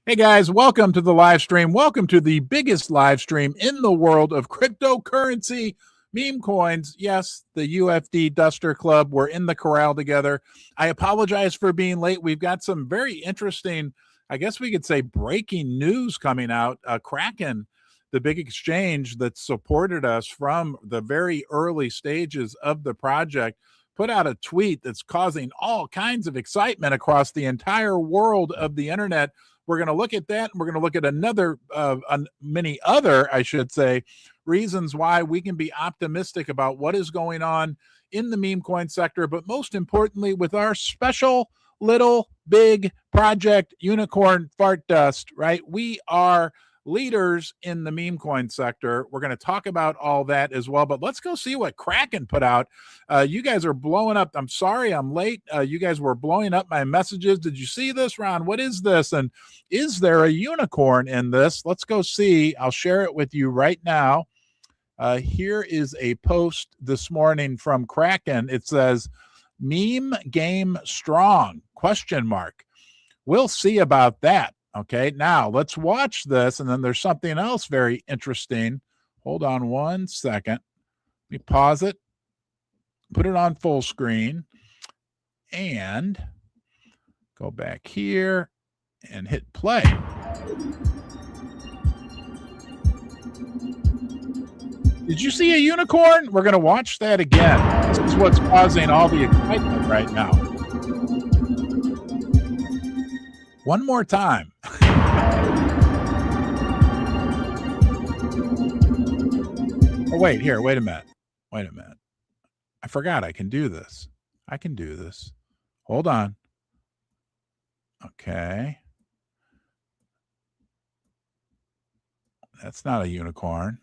Hey guys, welcome to the live stream. Welcome to the biggest live stream in the world of cryptocurrency meme coins. Yes, the UFD Duster Club. We're in the corral together. I apologize for being late. We've got some very interesting, I guess we could say, breaking news coming out. Kraken, the big exchange that supported us from the very early stages of the project, put out a tweet that's causing all kinds of excitement across the entire world of the internet. We're going to look at that, and we're going to look at many other, I should say, reasons why we can be optimistic about what is going on in the meme coin sector, but most importantly, with our special little big project, Unicorn Fart Dust, right? We are leaders in the meme coin sector. We're going to talk about all that as well, but let's go see what Kraken put out. You guys are blowing up. I'm sorry I'm late. You guys were blowing up my messages. Did you see this, Ron? What is this? And is there a unicorn in this? Let's go see. I'll share it with you right now. Here is a post this morning from Kraken. It says, meme game strong, ? We'll see about that. Okay, now let's watch this, and then there's something else very interesting. Hold on one second. Let me pause it, put it on full screen, and go back here and hit play. Did you see a unicorn? We're going to watch that again. This is what's causing all the excitement right now. One more time. Oh, wait a minute. I forgot I can do this. Hold on. Okay. That's not a unicorn.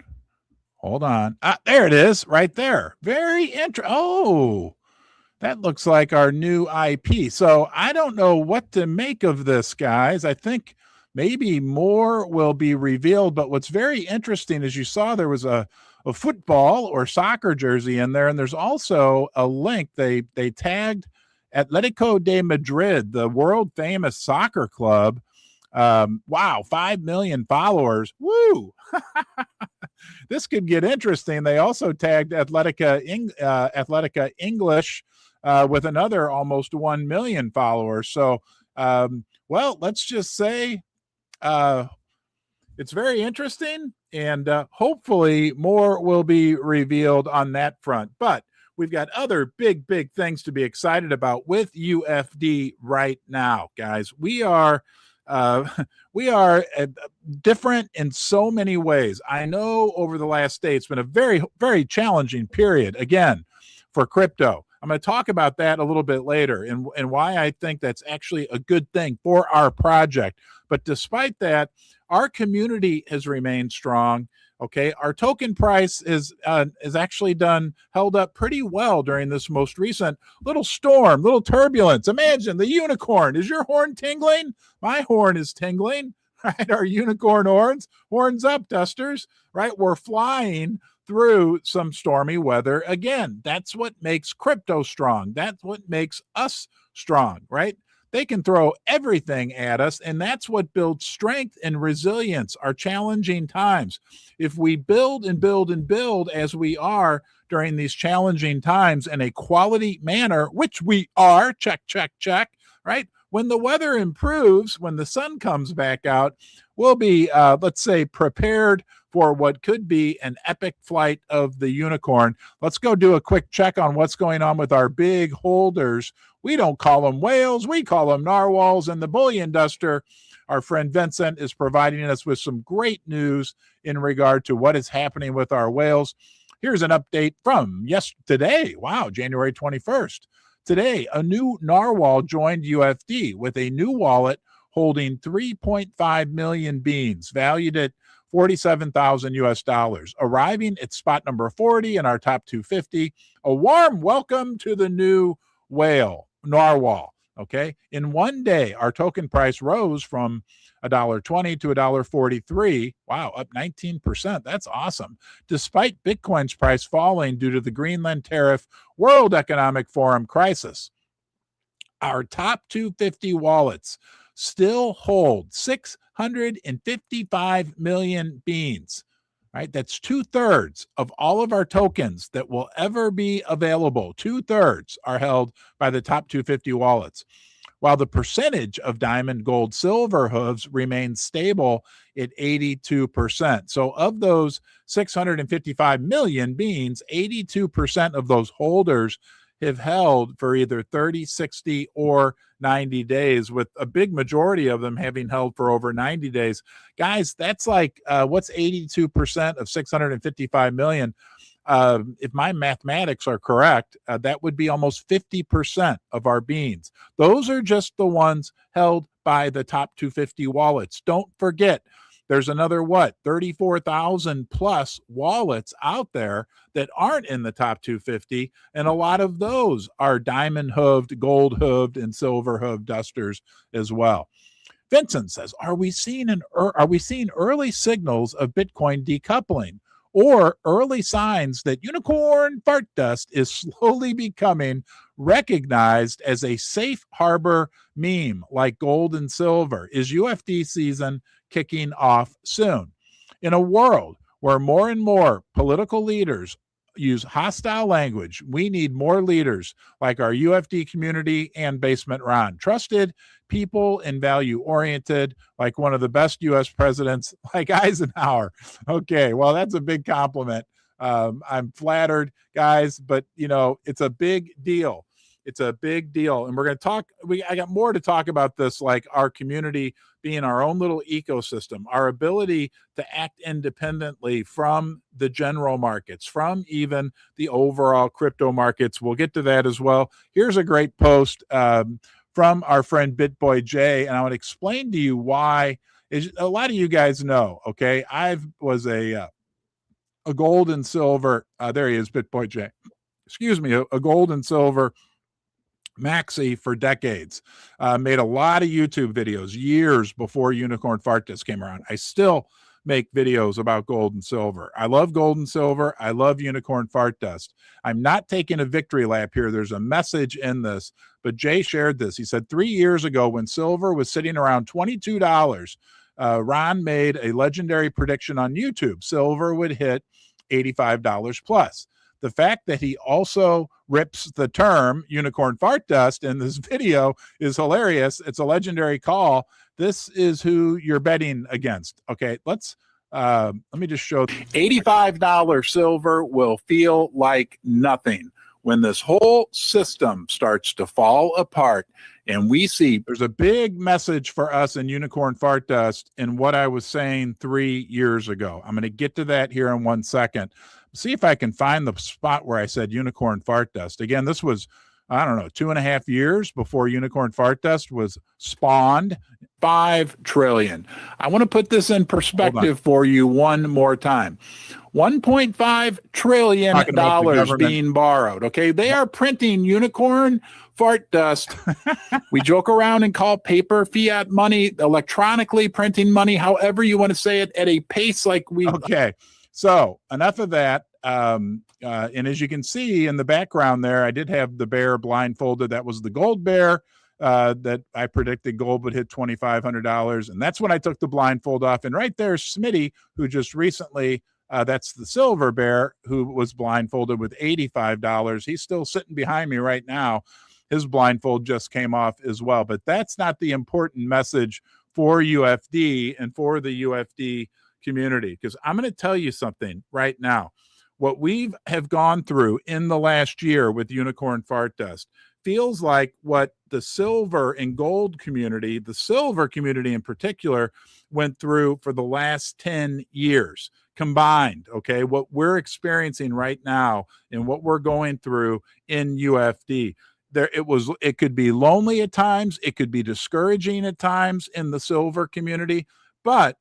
Hold on. There it is, right there. Very interesting. Oh, that looks like our new IP. So I don't know what to make of this, guys. I think maybe more will be revealed. But what's very interesting is you saw there was a football or soccer jersey in there, and there's also a link. They tagged Atletico de Madrid, the world famous soccer club. Wow, 5 million followers. Woo! This could get interesting. They also tagged Athletica English with another almost 1 million followers. So, well, let's just say it's very interesting, and hopefully more will be revealed on that front. But we've got other big things to be excited about with UFD right now, guys. We are different in so many ways. I know over the last day, it's been a very challenging period, again, for crypto. I'm going to talk about that a little bit later and why I think that's actually a good thing for our project. But despite that, our community has remained strong. Okay, our token price is actually held up pretty well during this most recent little storm, little turbulence. Imagine the unicorn. Is your horn tingling? My horn is tingling, right? Our unicorn horns up, dusters, right? We're flying through some stormy weather again. That's what makes crypto strong. That's what makes us strong, right? They can throw everything at us, and that's what builds strength and resilience, our challenging times. If we build and build and build as we are during these challenging times in a quality manner, which we are, check, right? When the weather improves, when the sun comes back out, we'll be, let's say, prepared for what could be an epic flight of the unicorn. Let's go do a quick check on what's going on with our big holders. We don't call them whales. We call them narwhals. And the bullion duster, our friend Vincent, is providing us with some great news in regard to what is happening with our whales. Here's an update from today. Wow, January 21st. Today, a new narwhal joined UFD with a new wallet holding 3.5 million beans, valued at 47,000 US dollars, arriving at spot number 40 in our top 250. A warm welcome to the new narwhal. Okay, in one day, our token price rose from $1.20 to $1.43. Wow, up 19%. That's awesome. Despite Bitcoin's price falling due to the Greenland tariff, World Economic Forum crisis, our top 250 wallets still hold 655 million beans, right? That's 2/3 of all of our tokens that will ever be available. 2/3 are held by the top 250 wallets, while the percentage of diamond, gold, silver hooves remains stable at 82%. So of those 655 million beans, 82% of those holders have held for either 30, 60, or 90 days, with a big majority of them having held for over 90 days. Guys, that's like, what's 82% of 655 million? If my mathematics are correct, that would be almost 50% of our beans. Those are just the ones held by the top 250 wallets. Don't forget, there's another 34,000 plus wallets out there that aren't in the top 250, and a lot of those are diamond hooved, gold hooved, and silver hooved dusters as well. Vincent says, are we seeing early signals of Bitcoin decoupling, or early signs that unicorn fart dust is slowly becoming recognized as a safe harbor meme like gold and silver? Is UFD season kicking off soon? In a world where more and more political leaders use hostile language, we need more leaders like our UFD community and Basement Ron. Trusted people and value-oriented, like one of the best U.S. presidents, like Eisenhower. Okay, well, that's a big compliment. I'm flattered, guys, but, it's a big deal. It's a big deal. And we're going to talk, I got more to talk about this, like our community being our own little ecosystem, our ability to act independently from the general markets, from even the overall crypto markets. We'll get to that as well. Here's a great post from our friend BitBoy Jay, and I want to explain to you why. A lot of you guys know, okay, I was a gold and silver, there he is, BitBoy Jay. Excuse me, a gold and silver maxi for decades. Made a lot of YouTube videos years before Unicorn Fart Dust came around. I still make videos about gold and silver. I love gold and silver. I love Unicorn Fart Dust. I'm not taking a victory lap here. There's a message in this, but Jay shared this. He said 3 years ago, when silver was sitting around $22, Ron made a legendary prediction on YouTube. Silver would hit $85 plus. The fact that he also rips the term unicorn fart dust in this video is hilarious. It's a legendary call. This is who you're betting against. Okay, let me just show. $85 silver will feel like nothing when this whole system starts to fall apart, and we see there's a big message for us in Unicorn Fart Dust in what I was saying 3 years ago. I'm going to get to that here in 1 second. See if I can find the spot where I said Unicorn Fart Dust. Again, this was, 2.5 years before Unicorn Fart Dust was spawned. 5 trillion. I want to put this in perspective for you one more time. $1.5 trillion being borrowed. Okay, they are printing unicorn fart dust. We joke around and call paper fiat money, electronically printing money, however you want to say it, at a pace like we. Okay, so enough of that. And as you can see in the background there, I did have the bear blindfolded. That was the gold bear. That I predicted gold would hit $2,500, and that's when I took the blindfold off. And right there, Smitty, who just recently, that's the silver bear, who was blindfolded with $85. He's still sitting behind me right now. His blindfold just came off as well. But that's not the important message for UFD and for the UFD community, because I'm going to tell you something right now. What we have gone through in the last year with Unicorn Fart Dust feels like what the silver and gold community, the silver community in particular, went through for the last 10 years combined. Okay, what we're experiencing right now and what we're going through in UFD. It could be lonely at times, it could be discouraging at times in the silver community, but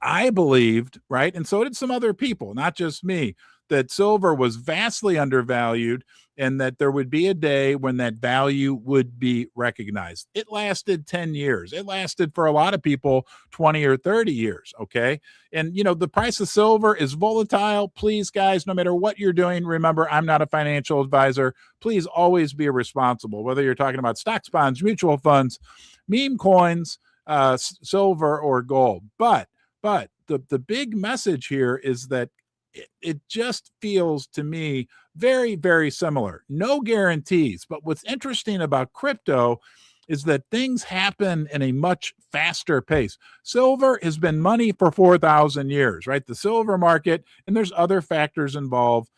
I believed, right, and so did some other people, not just me, that silver was vastly undervalued and that there would be a day when that value would be recognized. It lasted 10 years. It lasted for a lot of people 20 or 30 years, okay? And, the price of silver is volatile. Please, guys, no matter what you're doing, remember, I'm not a financial advisor. Please always be responsible, whether you're talking about stocks, bonds, mutual funds, meme coins, silver or gold. But the big message here is that it just feels to me very, very similar. No guarantees. But what's interesting about crypto is that things happen in a much faster pace. Silver has been money for 4,000 years, right? The silver market, and there's other factors involved,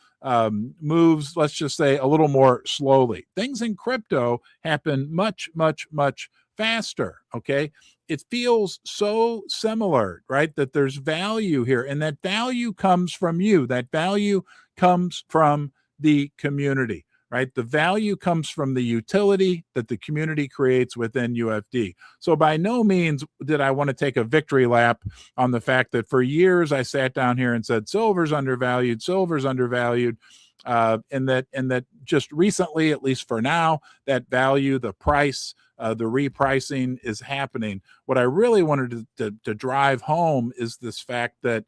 moves, let's just say, a little more slowly. Things in crypto happen much, much, much faster, okay? It feels so similar, right? That there's value here, and that value comes from you. That value comes from the community, right? The value comes from the utility that the community creates within UFD. So by no means did I want to take a victory lap on the fact that for years I sat down here and said silver's undervalued, and that just recently, at least for now, that value, the price, the repricing is happening. What I really wanted to drive home is this fact that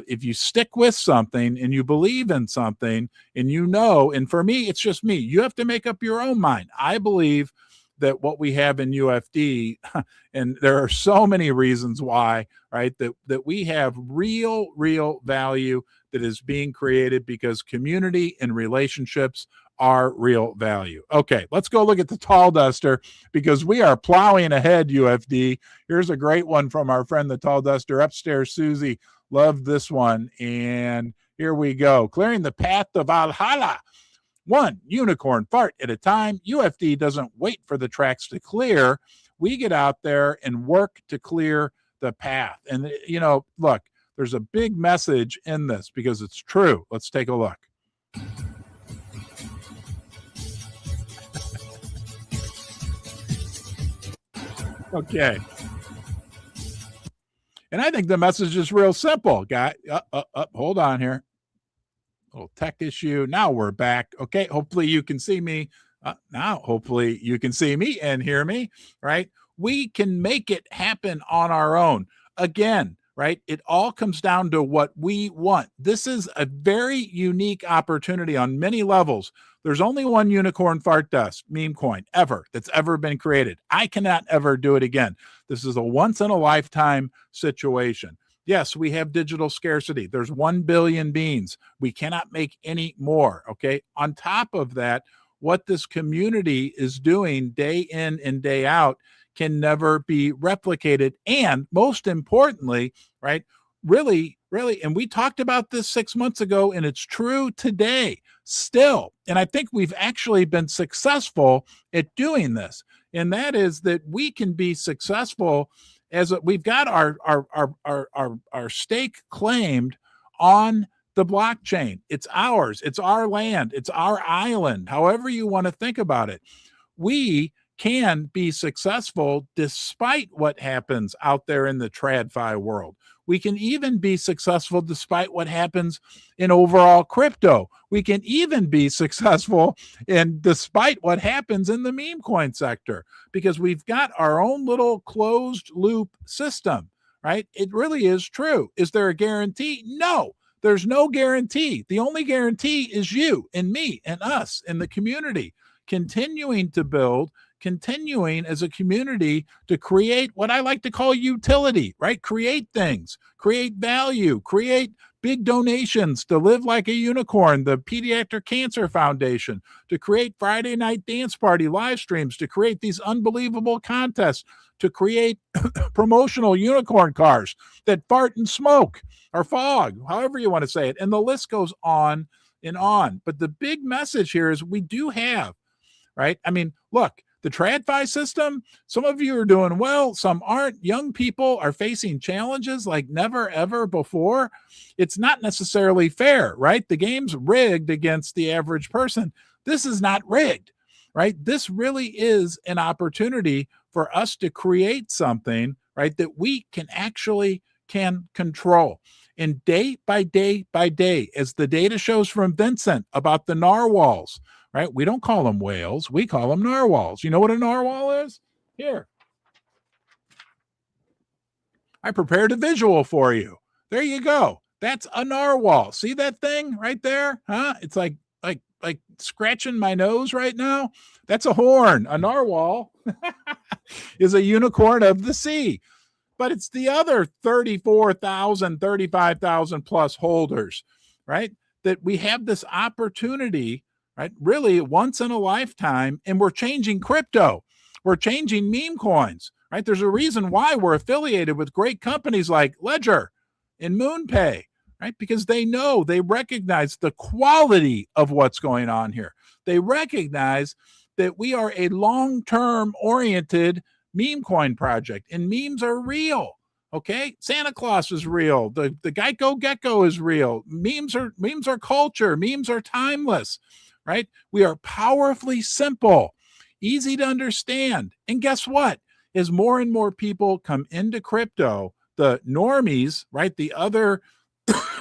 if you stick with something and you believe in something and and for me, it's just me, you have to make up your own mind. I believe that what we have in UFD, and there are so many reasons why, right, that we have real value that is being created because community and relationships are real value. Okay, let's go look at the tall duster because we are plowing ahead, UFD. Here's a great one from our friend, the tall duster upstairs, Susie. Loved this one. And here we go. Clearing the path to Valhalla. One unicorn fart at a time. UFD doesn't wait for the tracks to clear. We get out there and work to clear the path. And, look, there's a big message in this because it's true. Let's take a look. Okay. And I think the message is real simple, guy. Hold on here. Little tech issue. Now we're back. Okay. Hopefully you can see me. Hopefully you can see me and hear me, right? We can make it happen on our own. Again, right? It all comes down to what we want. This is a very unique opportunity on many levels. There's only one unicorn fart dust meme coin ever that's ever been created. I cannot ever do it again. This is a once in a lifetime situation. Yes, we have digital scarcity. There's 1 billion beans. We cannot make any more. Okay. On top of that, what this community is doing day in and day out can never be replicated. And most importantly, right, really, and we talked about this 6 months ago, and it's true today still. And I think we've actually been successful at doing this. And that is that we can be successful as we've got our stake claimed on the blockchain. It's ours. It's our land. It's our island. However you want to think about it, we can be successful despite what happens out there in the TradFi world. We can even be successful despite what happens in overall crypto. We can even be successful despite what happens in the meme coin sector because we've got our own little closed loop system, right? It really is true. Is there a guarantee? No, there's no guarantee. The only guarantee is you and me and us and the community continuing to build, continuing as a community to create what I like to call utility, right? Create things, create value, create big donations to Live Like a Unicorn, the Pediatric Cancer Foundation, to create Friday night dance party live streams, to create these unbelievable contests, to create promotional unicorn cars that fart and smoke or fog, however you want to say it. And the list goes on and on. But the big message here is we do have, right? I mean, look, the TradFi system, some of you are doing well, some aren't. Young people are facing challenges like never, ever before. It's not necessarily fair, right? The game's rigged against the average person. This is not rigged, right? This really is an opportunity for us to create something, right, that we can actually control. And day by day by day, as the data shows from Vincent about the narwhals, right? We don't call them whales. We call them narwhals. You know what a narwhal is? Here. I prepared a visual for you. There you go. That's a narwhal. See that thing right there? Huh? It's like like scratching my nose right now? That's a horn. A narwhal is a unicorn of the sea. But it's the other 34,000, 35,000 plus holders, right? That we have this opportunity, right? Really once in a lifetime, and we're changing crypto. We're changing meme coins, right? There's a reason why we're affiliated with great companies like Ledger and MoonPay, right? Because they know, they recognize the quality of what's going on here. They recognize that we are a long-term oriented meme coin project, and memes are real. Okay, Santa Claus is real. The Geico Gecko is real. Memes are culture. Memes are timeless, right? We are powerfully simple, easy to understand. And guess what? As more and more people come into crypto, the normies, right? The other,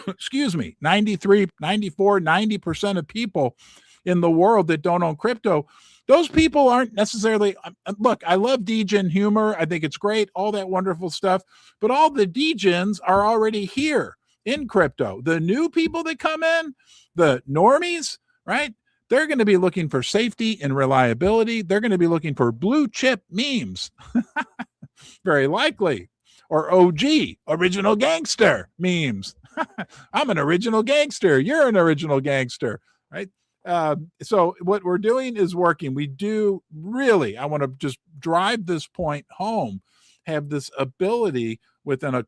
excuse me, 93, 94, 90% of people in the world that don't own crypto, those people aren't necessarily, look, I love degen humor. I think it's great, all that wonderful stuff. But all the degens are already here in crypto. The new people that come in, the normies, right? They're going to be looking for safety and reliability. They're going to be looking for blue chip memes, very likely, or OG, original gangster memes. I'm an original gangster. You're an original gangster, right? So what we're doing is working. We do really, I want to just drive this point home, have this ability within a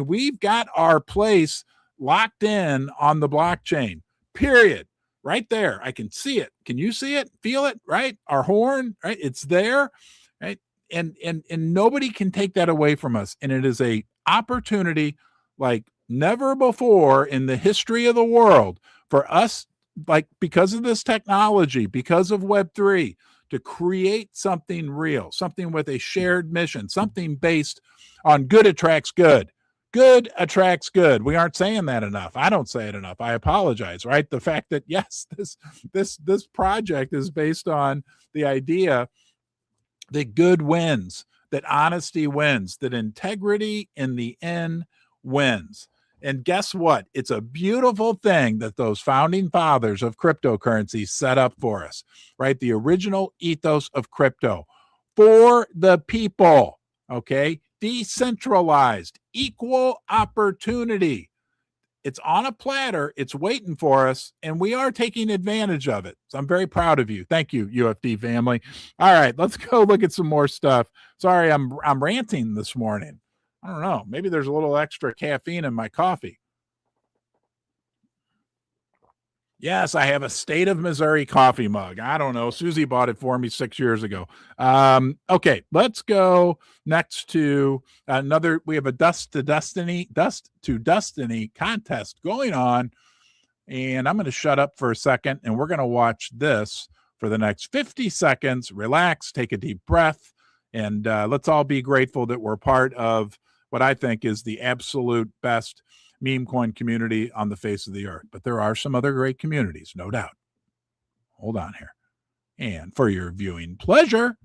we've got our place locked in on the blockchain, period. Right there. I can see it. Can you see it? Feel it? Right? Our horn, right? It's there, right? And nobody can take that away from us. And it is a opportunity like never before in the history of the world for us, like because of this technology, because of Web3, to create something real, something with a shared mission, something based on good attracts good. Good attracts good. We aren't saying that enough. I don't say it enough. I apologize, right? The fact that, yes, this project is based on the idea that good wins, that honesty wins, that integrity in the end wins. And guess what? It's a beautiful thing that those founding fathers of cryptocurrency set up for us, right? The original ethos of crypto for the people, okay? Decentralized, equal opportunity. It's on a platter. It's waiting for us, and we are taking advantage of it. So I'm very proud of you. Thank you, UFD family. All right, let's go look at some more stuff. Sorry, I'm ranting this morning. I don't know. Maybe there's a little extra caffeine in my coffee. Yes, I have a State of Missouri coffee mug. I don't know. Susie bought it for me 6 years ago. Okay, let's go next to another. We have a Dust to Destiny contest going on. And I'm going to shut up for a second, and we're going to watch this for the next 50 seconds. Relax, take a deep breath, and let's all be grateful that we're part of what I think is the absolute best meme coin community on the face of the earth. But there are some other great communities, no doubt. Hold on here. And for your viewing pleasure,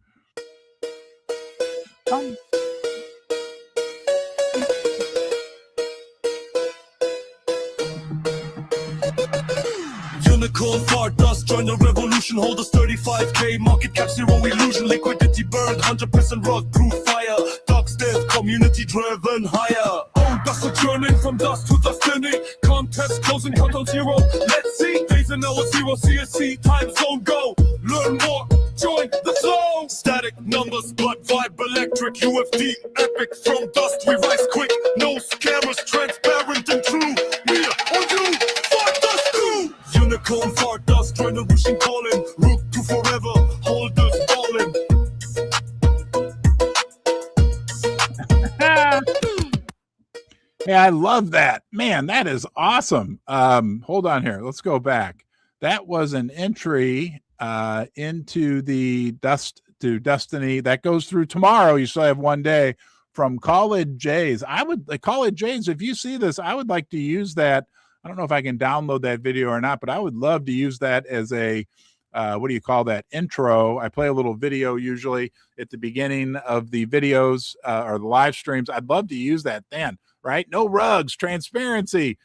Unicorn fart dust, join the revolution. Hold us 35k, market cap zero illusion. Liquidity burned, 100% rock proof fire. Dark stairs, community driven higher. Oh, dust a journey from dust to destiny. Contest closing, countdown zero. Let's see, days and hours zero. CSC time zone go. Learn more, join the flow. Static numbers, but vibe electric. UFD epic, from dust we rise quick. No scammers, transparent and true. We are on you. Unicorn fart dust, generation calling. Root to forever, holders falling. Hey, I love that. Man, that is awesome. Hold on here. Let's go back. That was an entry into the Dust to Destiny. That goes through tomorrow. You still have one day from College Jays. College Jays, if you see this, I would like to use that. I don't know if I can download that video or not, but I would love to use that as a, what do you call that, intro. I play a little video usually at the beginning of the videos or the live streams. I'd love to use that then, right? No rugs, transparency.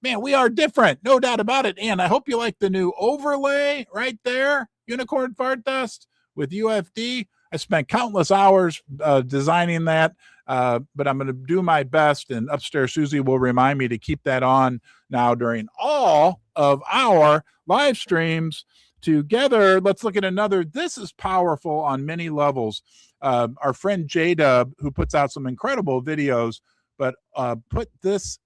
Man, we are different, no doubt about it. And I hope you like the new overlay right there, Unicorn Fart Dust with UFD. I spent countless hours designing that, but I'm going to do my best. And upstairs, Susie will remind me to keep that on now during all of our live streams together. Let's look at another. This is powerful on many levels. Our friend J-Dub, who puts out some incredible videos, but put this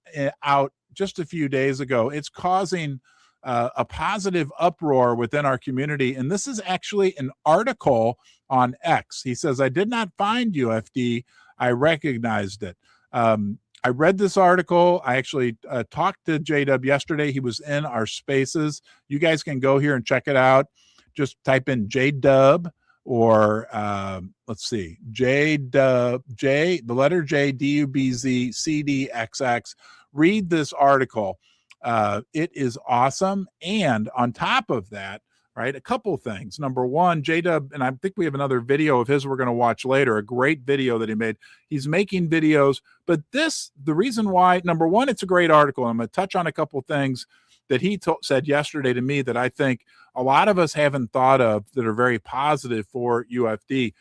out just a few days ago. It's causing a positive uproar within our community. And this is actually an article on X. He says, I did not find UFD. I recognized it. I read this article. I actually talked to J-Dub yesterday. He was in our spaces. You guys can go here and check it out. Just type in J-Dub or let's see, J-Dub, the letter J, D-U-B-Z, C-D-X-X. Read this article. It is awesome. And on top of that, right, a couple things. Number one, J-Dub, and I think we have another video of his we're going to watch later, a great video that he made. He's making videos, but the reason why, number one, it's a great article. I'm going to touch on a couple things that he said yesterday to me that I think a lot of us haven't thought of that are very positive for UFD.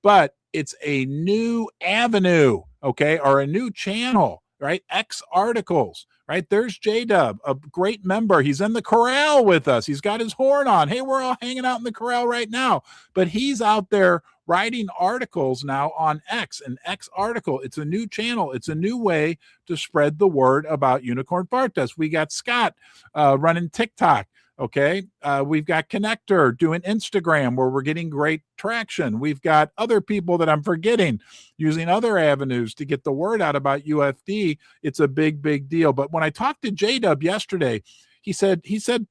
But it's a new avenue, okay, or a new channel, right? X articles, right? There's J-Dub, a great member. He's in the corral with us. He's got his horn on. Hey, we're all hanging out in the corral right now. But he's out there writing articles now on X, an X article. It's a new channel. It's a new way to spread the word about Unicorn Fart Dust. We got Scott running TikTok. Okay. We've got Connector doing Instagram where we're getting great traction. We've got other people that I'm forgetting using other avenues to get the word out about UFD. It's a big, big deal. But when I talked to J-Dub yesterday, he said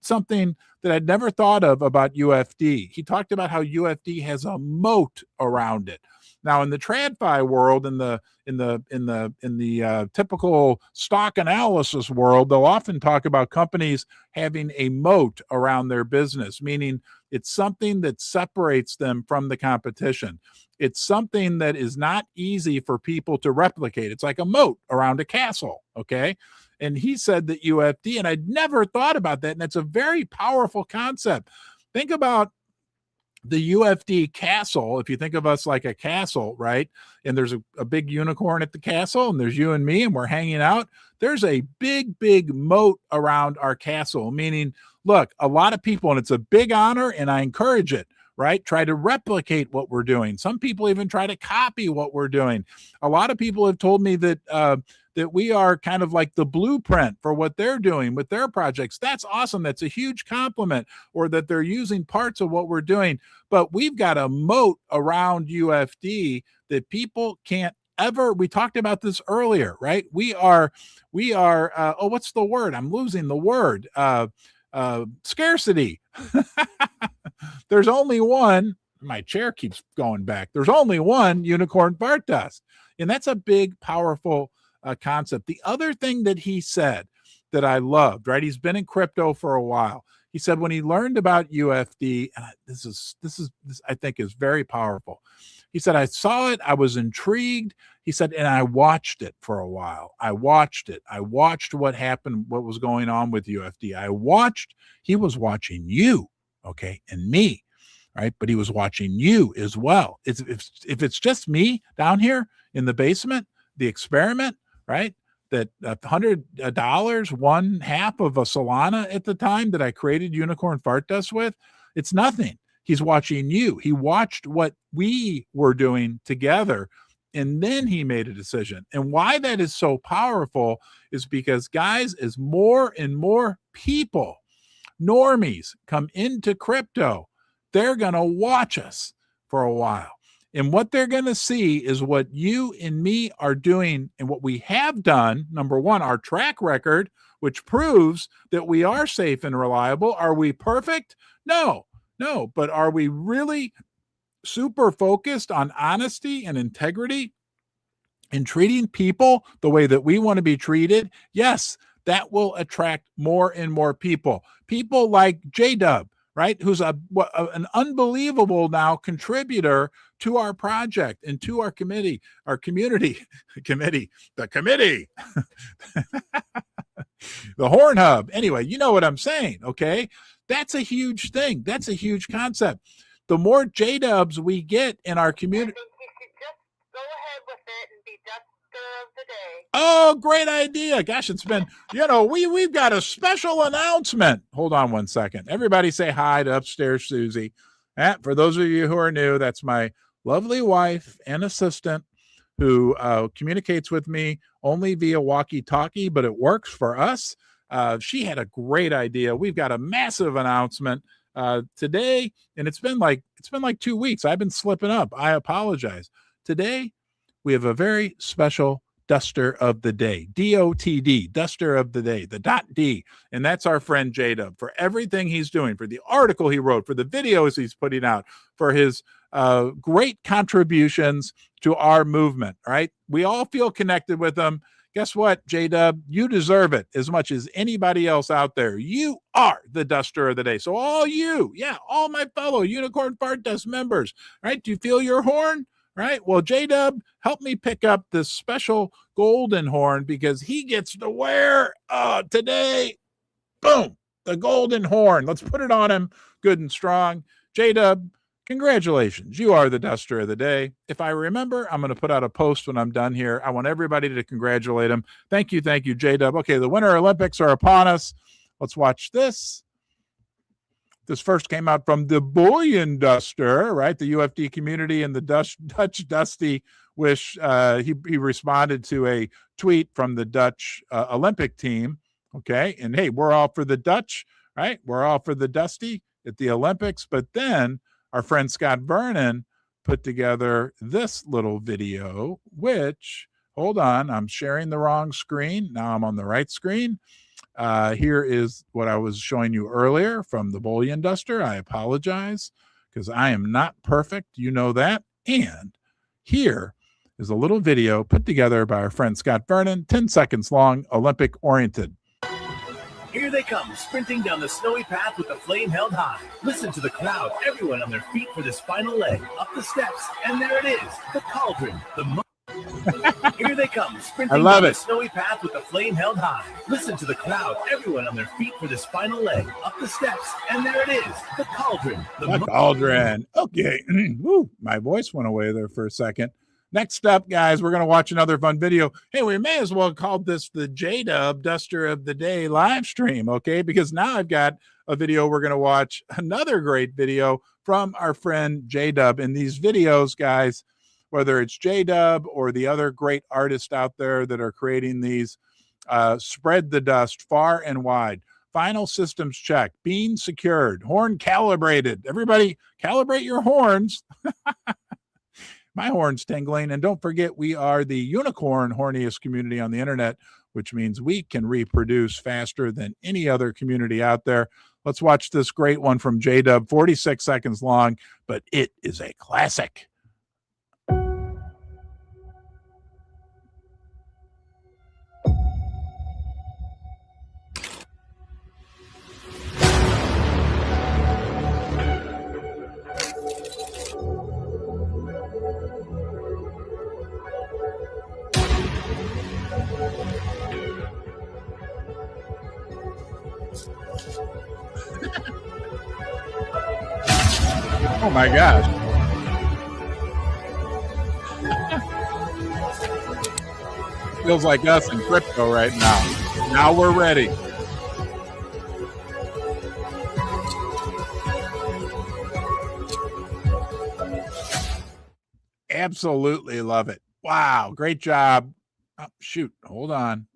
something that I'd never thought of about UFD. He talked about how UFD has a moat around it. Now, in the TradFi world, in the typical stock analysis world, they'll often talk about companies having a moat around their business, meaning it's something that separates them from the competition. It's something that is not easy for people to replicate. It's like a moat around a castle, okay? And he said that UFD, and I'd never thought about that, and it's a very powerful concept. Think about the UFD castle. If you think of us like a castle, right? And there's a big unicorn at the castle, and there's you and me, and we're hanging out. There's a big, big moat around our castle, meaning, look, a lot of people, and it's a big honor, and I encourage it, right? Try to replicate what we're doing. Some people even try to copy what we're doing. A lot of people have told me that that we are kind of like the blueprint for what they're doing with their projects. That's awesome. That's a huge compliment. Or that they're using parts of what we're doing. But we've got a moat around UFD that people can't ever. We talked about this earlier, right? We are oh, what's the word? I'm losing the word. Scarcity. There's only one. My chair keeps going back. There's only one Unicorn Fart Dust. And that's a big, powerful concept. The other thing that he said that I loved, right? He's been in crypto for a while. He said when he learned about UFD, and this I think is very powerful. He said, I saw it. I was intrigued. He said, and I watched it for a while. I watched it. I watched what happened, what was going on with UFD. He was watching you, okay, and me, right? But he was watching you as well. If it's just me down here in the basement, the experiment, right? That $100, one half of a Solana at the time that I created Unicorn Fart Dust with, it's nothing. He's watching you. He watched what we were doing together, and then he made a decision. And why that is so powerful is because, guys, as more and more people, normies, come into crypto, they're going to watch us for a while. And what they're going to see is what you and me are doing and what we have done. Number one, our track record, which proves that we are safe and reliable. Are we perfect? No. But are we really super focused on honesty and integrity and treating people the way that we want to be treated? Yes, that will attract more and more people. People like J-Dub, right? Who's an unbelievable now contributor to our project and to our community, the committee. The Horn Hub. Anyway, you know what I'm saying, okay? That's a huge thing. That's a huge concept. The more J-dubs we get in our community. I think you should just go ahead with it and be duster of the day. Oh, great idea. Gosh, it's been, we've got a special announcement. Hold on one second. Everybody say hi to Upstairs Susie. For those of you who are new, that's my lovely wife and assistant who communicates with me only via walkie-talkie, but it works for us. She had a great idea. We've got a massive announcement today, and it's been like 2 weeks. I've been slipping up. I apologize. Today, we have a very special Duster of the Day, DOTD, Duster of the Day, the .D, and that's our friend J-Dub for everything he's doing, for the article he wrote, for the videos he's putting out, for his great contributions to our movement, right? We all feel connected with him. Guess what, J-Dub? You deserve it as much as anybody else out there. You are the Duster of the Day. So all all my fellow Unicorn Fart Dust members, right? Do you feel your horn? Right. Well, J-Dub, help me pick up this special golden horn because he gets to wear today. Boom, the golden horn. Let's put it on him good and strong. J-Dub, congratulations. You are the Duster of the Day. If I remember, I'm going to put out a post when I'm done here. I want everybody to congratulate him. Thank you, J-Dub. Okay, the Winter Olympics are upon us. Let's watch this. This first came out from the Bullion Duster, right? The UFD community and the Dutch Dusty wish. He responded to a tweet from the Dutch Olympic team. Okay. And hey, we're all for the Dutch, right? We're all for the Dusty at the Olympics. But then our friend Scott Vernon put together this little video, which, hold on, I'm sharing the wrong screen. Now I'm on the right screen. Here is what I was showing you earlier from the Bullion Duster. I apologize because I am not perfect. You know that. And here is a little video put together by our friend Scott Vernon, 10 seconds long, Olympic oriented. Here they come, sprinting down the snowy path with the flame held high. Listen to the crowd, everyone on their feet for this final leg. Up the steps, and there it is, the cauldron, the Here they come, sprinting down the snowy path with the flame held high. Listen to the crowd, everyone on their feet for this final leg. Up the steps, and there it is, the cauldron. The cauldron. Okay. Woo, my voice went away there for a second. Next up, guys, we're going to watch another fun video. Hey, we may as well call this the J-Dub Duster of the Day live stream, okay? Because now I've got a video we're going to watch, another great video from our friend J-Dub. In these videos, guys, whether it's J-Dub or the other great artists out there that are creating these, spread the dust far and wide. Final systems check, being secured, horn calibrated. Everybody calibrate your horns. My horn's tingling. And don't forget, we are the unicorn horniest community on the internet, which means we can reproduce faster than any other community out there. Let's watch this great one from J-Dub, 46 seconds long, but it is a classic. Oh my gosh. Feels like us in crypto right now. Now we're ready. Absolutely love it. Wow, great job. Oh, shoot, hold on.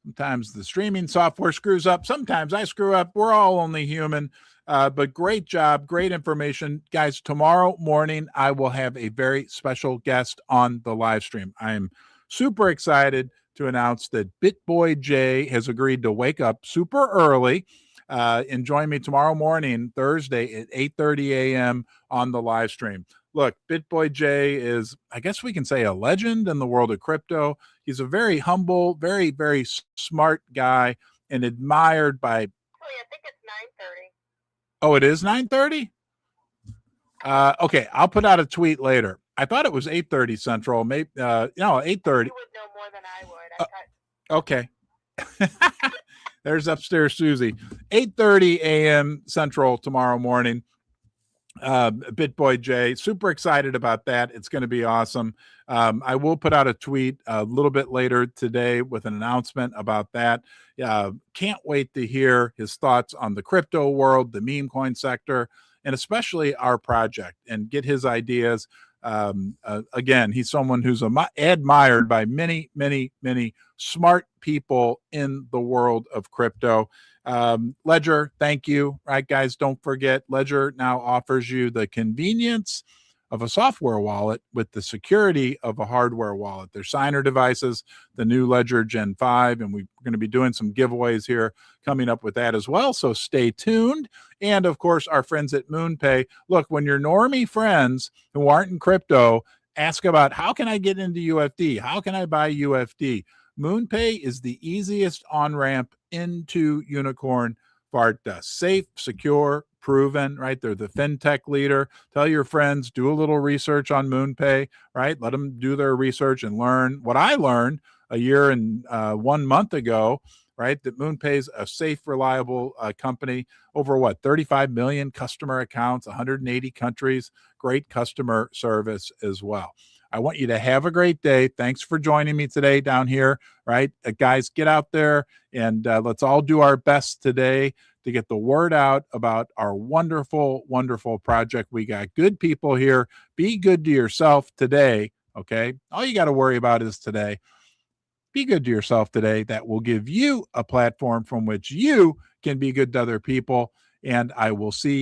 Sometimes the streaming software screws up. Sometimes I screw up. We're all only human. But great job, great information. Guys, tomorrow morning, I will have a very special guest on the live stream. I'm super excited to announce that BitBoy J has agreed to wake up super early and join me tomorrow morning, Thursday at 8:30 a.m. on the live stream. Look, BitBoy J is, I guess we can say, a legend in the world of crypto. He's a very humble, very, very smart guy and admired by... Actually, I think it's 9:30. Oh, it is 9:30? Okay, I'll put out a tweet later. I thought it was 8:30 Central. Maybe 8:30. You would know more than I would. Okay. There's upstairs Susie. 8:30 a.m. Central tomorrow morning. BitBoy Jay, super excited about that. It's going to be awesome. I will put out a tweet a little bit later today with an announcement about that. Can't wait to hear his thoughts on the crypto world, the meme coin sector, and especially our project, and get his ideas. Again, he's someone who's admired by many, many, many smart people in the world of crypto. Ledger, thank you. Right, guys, don't forget, Ledger now offers you the convenience of a software wallet with the security of a hardware wallet. Their signer devices, the new Ledger Gen 5, and we're going to be doing some giveaways here coming up with that as well, so stay tuned. And of course, our friends at MoonPay. Look, when your normie friends who aren't in crypto ask about how can I get into UFD, how can I buy UFD, MoonPay is the easiest on-ramp into Unicorn Fart Dust. Safe, secure, proven, right? They're the fintech leader. Tell your friends, do a little research on MoonPay, right? Let them do their research and learn what I learned a year and 1 month ago, right? That MoonPay is a safe, reliable company. Over 35 million customer accounts, 180 countries, great customer service as well. I want you to have a great day. Thanks for joining me today down here, right? Guys, get out there and let's all do our best today to get the word out about our wonderful, wonderful project. We got good people here. Be good to yourself today, okay? All you got to worry about is today. Be good to yourself today. That will give you a platform from which you can be good to other people. And I will see